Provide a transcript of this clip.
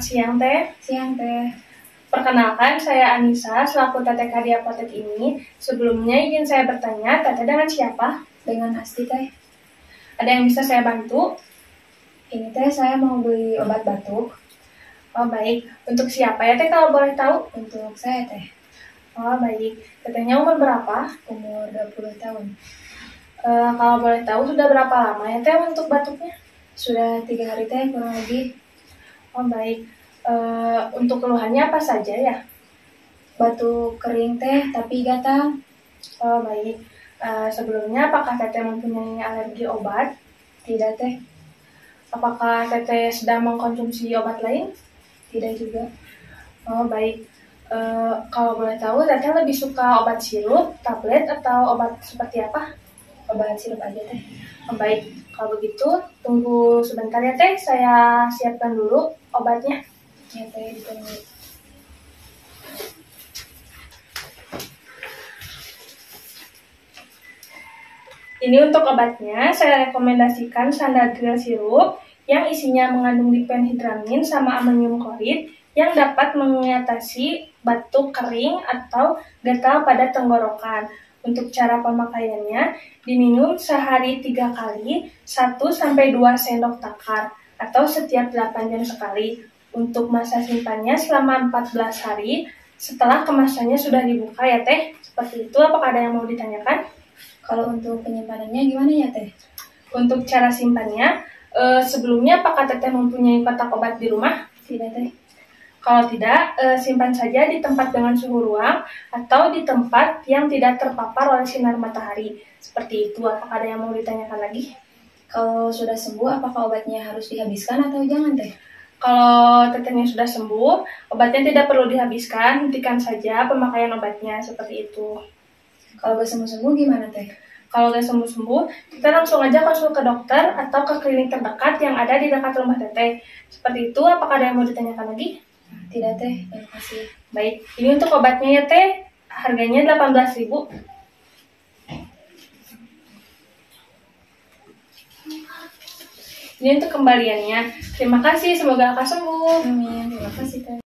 siang, Teh. Siang, Teh. Perkenalkan, saya Anissa, selaku TTK di apotek ini. Sebelumnya ingin saya bertanya, Teteh dengan siapa? Dengan Asti, Teh. Ada yang bisa saya bantu? Ini, Teh, saya mau beli obat batuk. Oh, baik. Untuk siapa ya, Teh, kalau boleh tahu? Untuk saya, Teh. Oh, baik. Tetehnya umur berapa? Umur 20 tahun. Kalau boleh tahu, sudah berapa lama ya, Teh, untuk batuknya? Sudah 3 hari, Teh, kurang lebih. Oh, baik. Untuk keluhannya apa saja ya? Batuk kering, Teh, tapi gatal. Oh, baik. Sebelumnya, apakah Teteh mempunyai alergi obat? Tidak, Teh. Apakah Teteh sedang mengkonsumsi obat lain? Tidak juga. Oh, baik. Kalau boleh tahu, Teteh lebih suka obat sirup, tablet, atau obat seperti apa? Obat sirup aja, Teh. Oh, baik. Kalau begitu, tunggu sebentar ya, Teh. Saya siapkan dulu obatnya. Ya, Teh, ditunggu. Ini untuk obatnya, saya rekomendasikan Sanadil sirup yang isinya mengandung diphenhidramin sama amonium klorid yang dapat mengatasi batuk kering atau gatal pada tenggorokan. Untuk cara pemakaiannya, diminum sehari 3 kali, 1-2 sendok takar, atau setiap 8 jam sekali. Untuk masa simpannya selama 14 hari, setelah kemasannya sudah dibuka ya, Teh. Seperti itu, apakah ada yang mau ditanyakan? Kalau untuk penyimpanannya gimana ya, Teh? Untuk cara simpannya, sebelumnya apakah Teteh mempunyai kotak obat di rumah? Tidak, Teh. Kalau tidak, simpan saja di tempat dengan suhu ruang atau di tempat yang tidak terpapar oleh sinar matahari. Seperti itu, apakah ada yang mau ditanyakan lagi? Kalau sudah sembuh, apakah obatnya harus dihabiskan atau jangan, Teh? Kalau Tetehnya sudah sembuh, obatnya tidak perlu dihabiskan, hentikan saja pemakaian obatnya, seperti itu. Kalau udah sembuh-sembuh gimana, Teh? Kalau udah sembuh-sembuh, kita langsung aja konsul ke dokter atau ke klinik terdekat yang ada di dekat rumah Teteh. Seperti itu, apakah ada yang mau ditanyakan lagi? Tidak, Teh. Terima kasih. Baik, ini untuk obatnya ya, Teh. Harganya 18.000. Ini untuk kembaliannya. Terima kasih, semoga Kakak sembuh. Amin. Terima kasih, Teh.